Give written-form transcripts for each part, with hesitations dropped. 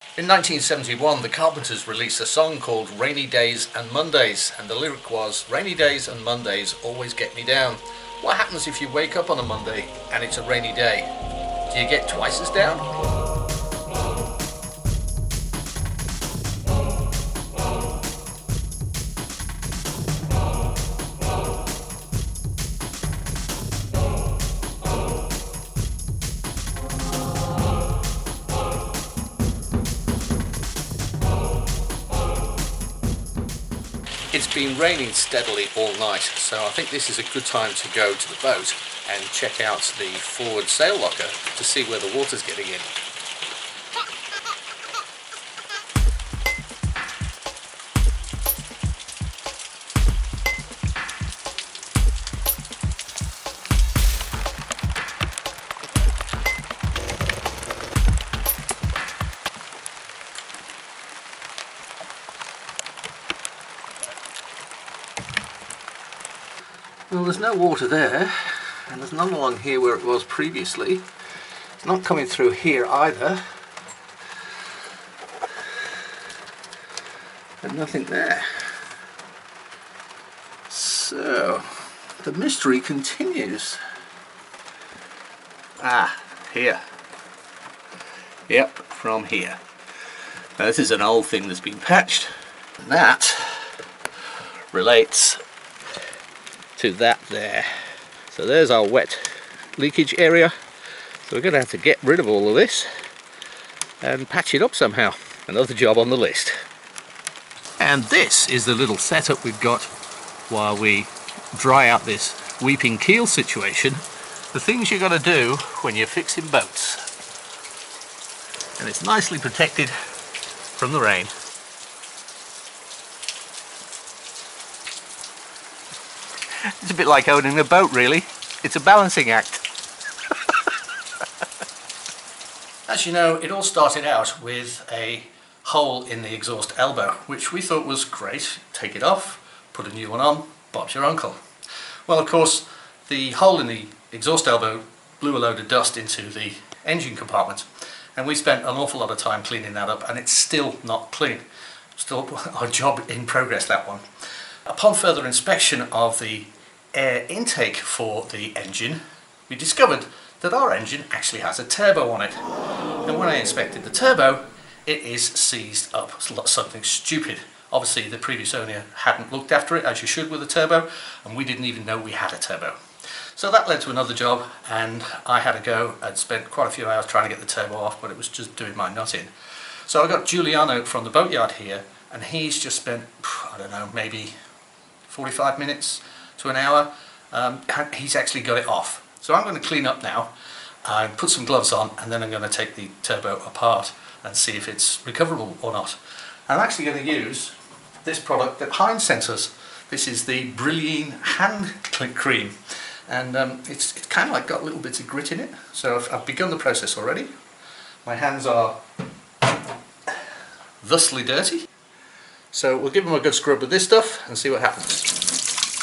In 1971, the Carpenters released a song called Rainy Days and Mondays, and the lyric was, "Rainy days and Mondays always get me down. What happens if you wake up on a Monday and it's a rainy day? Do you get twice as down?" It's been raining steadily all night, so I think this is a good time to go to the boat and check out the forward sail locker to see where the water's getting in. Well, there's no water there, and there's none along here where it was previously. It's not coming through here either. And nothing there. So, the mystery continues. Ah, here. Yep, from here. Now this is an old thing that's been patched. And that relates to that there. So there's our wet leakage area. So we're going to have to get rid of all of this and patch it up somehow. Another job on the list. And this is the little setup we've got while we dry out this weeping keel situation. The things you've got to do when you're fixing boats. And it's nicely protected from the rain. It's a bit like owning a boat, really. It's a balancing act. As you know, it all started out with a hole in the exhaust elbow, which we thought was great. Take it off, put a new one on, Bob's your uncle. Well, of course, the hole in the exhaust elbow blew a load of dust into the engine compartment, and we spent an awful lot of time cleaning that up, and it's still not clean. Still a job in progress, that one. Upon further inspection of the air intake for the engine, we discovered that our engine actually has a turbo on it. And when I inspected the turbo, it is seized up. It's something stupid. Obviously the previous owner hadn't looked after it as you should with a turbo, and we didn't even know we had a turbo. So that led to another job, and I had to go and spent quite a few hours trying to get the turbo off, but it was just doing my nut in. So I got Giuliano from the boatyard here, and he's just spent, I don't know, maybe 45 minutes to an hour. He's actually got it off. So I'm going to clean up now, put some gloves on, and then I'm going to take the turbo apart and see if it's recoverable or not. I'm actually going to use this product that Heinz sent us. This is the Brilliant Hand Cream, and it's kind of like got little bits of grit in it. So I've begun the process already. My hands are thusly dirty. So we'll give them a good scrub with this stuff and see what happens.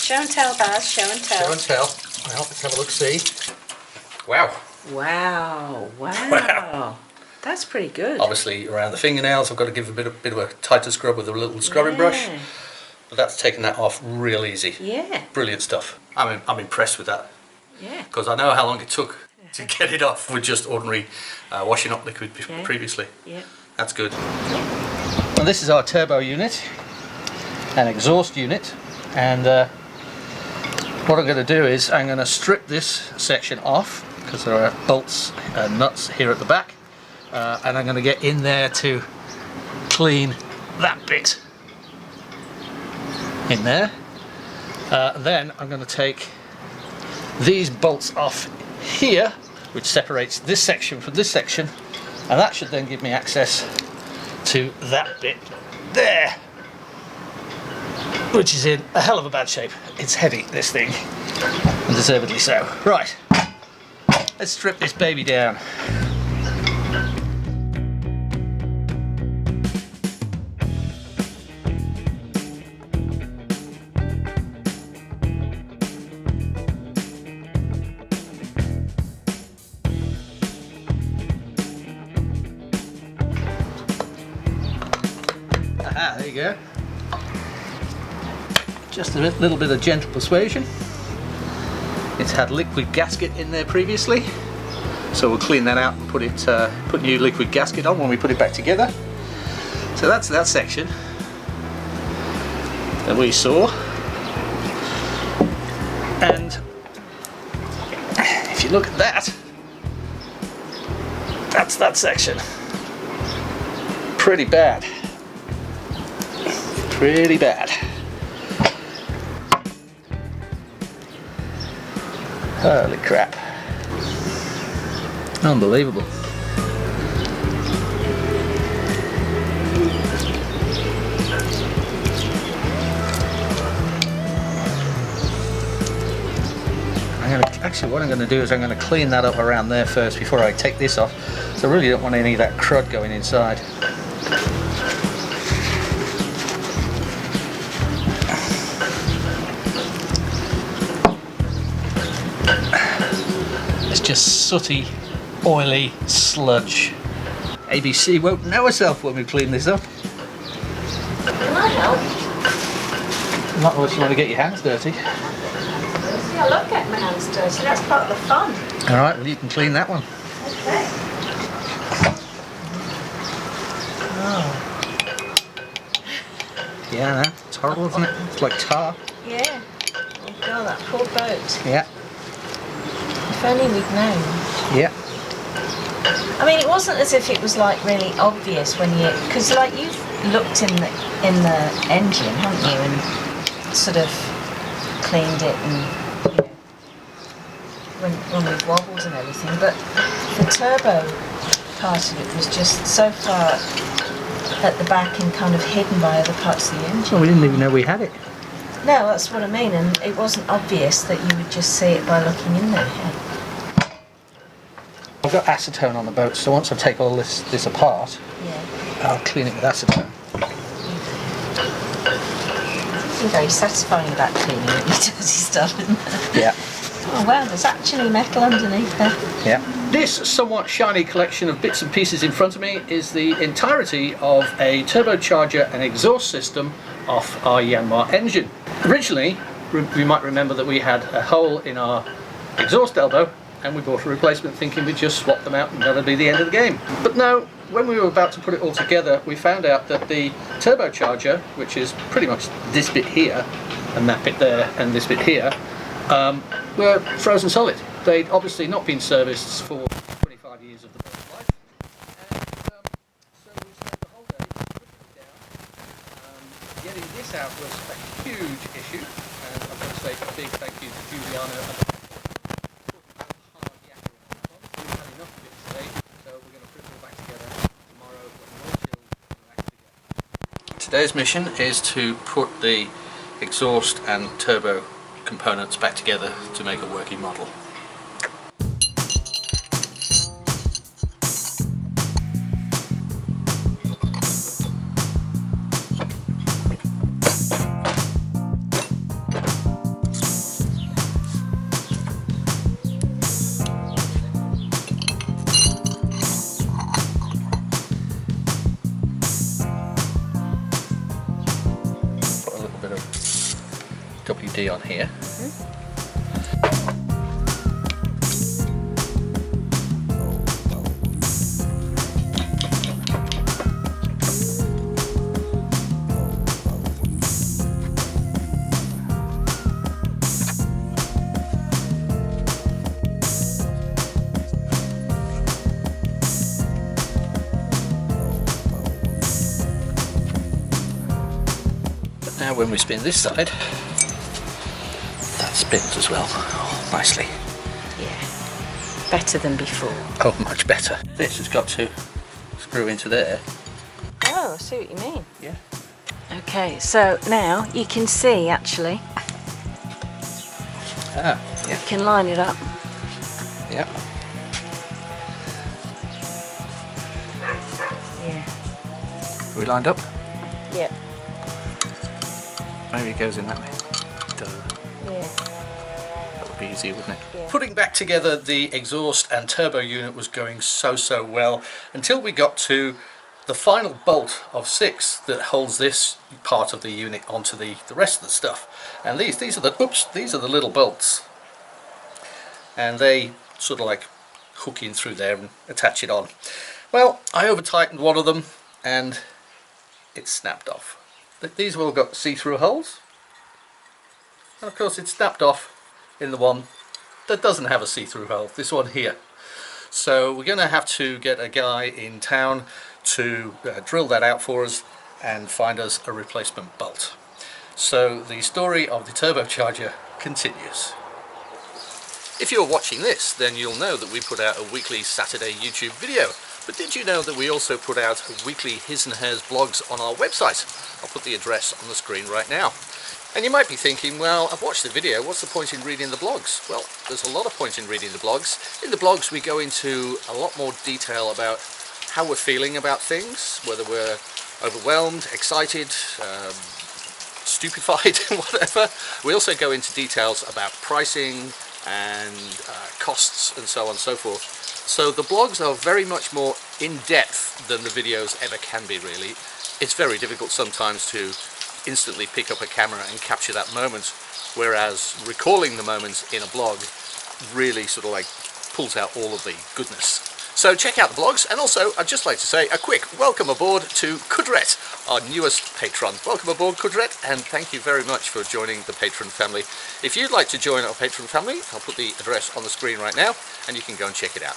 Show and tell, Baz. Show and tell. Show and tell. Well, let's have a look, see. Wow. Wow. Wow. That's pretty good. Obviously, around the fingernails, I've got to give a bit of a tighter scrub with a little scrubbing brush. But that's taken that off real easy. Yeah. Brilliant stuff. I'm impressed with that. Yeah. Because I know how long it took to get it off with just ordinary washing up liquid previously. Yeah. That's good. Well, this is our turbo unit, an exhaust unit, and what I'm going to do is I'm going to strip this section off because there are bolts and nuts here at the back, and I'm going to get in there to clean that bit in there. Then I'm going to take these bolts off here, which separates this section from this section, and that should then give me access to that bit there, which is in a hell of a bad shape. It's heavy, this thing, and deservedly so. Right, let's strip this baby down. There you go. Just a little bit of gentle persuasion. It's had liquid gasket in there previously, so we'll clean that out and put new liquid gasket on when we put it back together. So that's that section that we saw. And if you look at that, that's that section. Pretty bad. Pretty bad. Holy crap. Unbelievable. Actually, what I'm going to do is I'm going to clean that up around there first before I take this off. So I really don't want any of that crud going inside. It's just sooty, oily sludge. ABC won't know herself when we clean this up. Can I help? Not unless you want to get your hands dirty. I love getting my hands dirty, that's part of the fun. Alright, well you can clean that one. Okay. Oh. Yeah, no, it's horrible, isn't it? It's like tar. Yeah. Oh god, that poor boat. Yeah. If only we'd known. Yeah. I mean, it wasn't as if it was like really obvious when you, because like you've looked in the engine, haven't you, and sort of cleaned it and when we've wobbled and everything, but the turbo part of it was just so far at the back and kind of hidden by other parts of the engine. Well, we didn't even know we had it. No, that's what I mean, and it wasn't obvious that you would just see it by looking in there. I've got acetone on the boat, so once I take all this apart, I'll clean it with acetone. It's very satisfying about cleaning it with dirty stuff, isn't it? Yeah. Oh wow, there's actually metal underneath there. Yeah. This somewhat shiny collection of bits and pieces in front of me is the entirety of a turbocharger and exhaust system off our Yanmar engine. Originally, we might remember that we had a hole in our exhaust elbow and we bought a replacement thinking we'd just swap them out and that'd be the end of the game. But no, when we were about to put it all together, we found out that the turbocharger, which is pretty much this bit here and that bit there and this bit here, were frozen solid. They'd obviously not been serviced for 25 years of the boat's life, and so we spent the whole day putting it down. Getting this out was a huge issue, and I've got to say a big thank you to Giuliano and the hard yakking on. We've had enough of it today, so we're going to put it all back together tomorrow when we're all chilled and relaxed again. Today's mission is to put the exhaust and turbo components back together to make a working model. Put a little bit of WD on here. But now when we spin this side, that spins as well, nicely. Yeah, better than before. Oh, much better. This has got to screw into there. Oh, I see what you mean. Yeah. Okay, so now you can see actually. Ah, yeah. You can line it up. Yeah. Yeah. Are we lined up? Yep. Maybe it goes in that way. Duh. Yeah. That would be easier, wouldn't it? Yeah. Putting back together the exhaust and turbo unit was going so well until we got to the final bolt of 6 that holds this part of the unit onto the rest of the stuff. And these are the little bolts, and they sort of like hook in through there and attach it on. Well, I over tightened one of them and it snapped off. These have all got see-through holes, and of course it snapped off in the one that doesn't have a see-through hole, this one here. So we're going to have to get a guy in town to drill that out for us and find us a replacement bolt. So the story of the turbocharger continues. If you're watching this, then you'll know that we put out a weekly Saturday YouTube video. But did you know that we also put out weekly His and Hers blogs on our website? I'll put the address on the screen right now. And you might be thinking, well, I've watched the video, what's the point in reading the blogs? Well, there's a lot of point in reading the blogs. In the blogs we go into a lot more detail about how we're feeling about things, whether we're overwhelmed, excited, stupefied, whatever. We also go into details about pricing and costs and so on and so forth. So the blogs are very much more in-depth than the videos ever can be, really. It's very difficult sometimes to instantly pick up a camera and capture that moment, whereas recalling the moments in a blog really sort of like pulls out all of the goodness. So check out the blogs, and also I'd just like to say a quick welcome aboard to Kudret, our newest patron. Welcome aboard, Kudret, and thank you very much for joining the patron family. If you'd like to join our patron family, I'll put the address on the screen right now and you can go and check it out.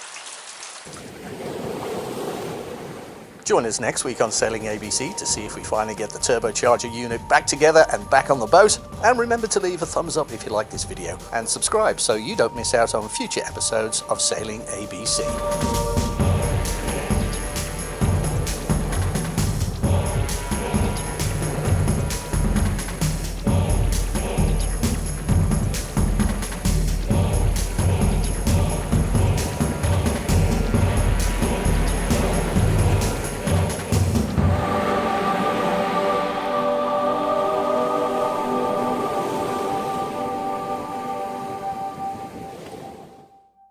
Join us next week on Sailing ABC to see if we finally get the turbocharger unit back together and back on the boat. And remember to leave a thumbs up if you like this video, and subscribe so you don't miss out on future episodes of Sailing ABC.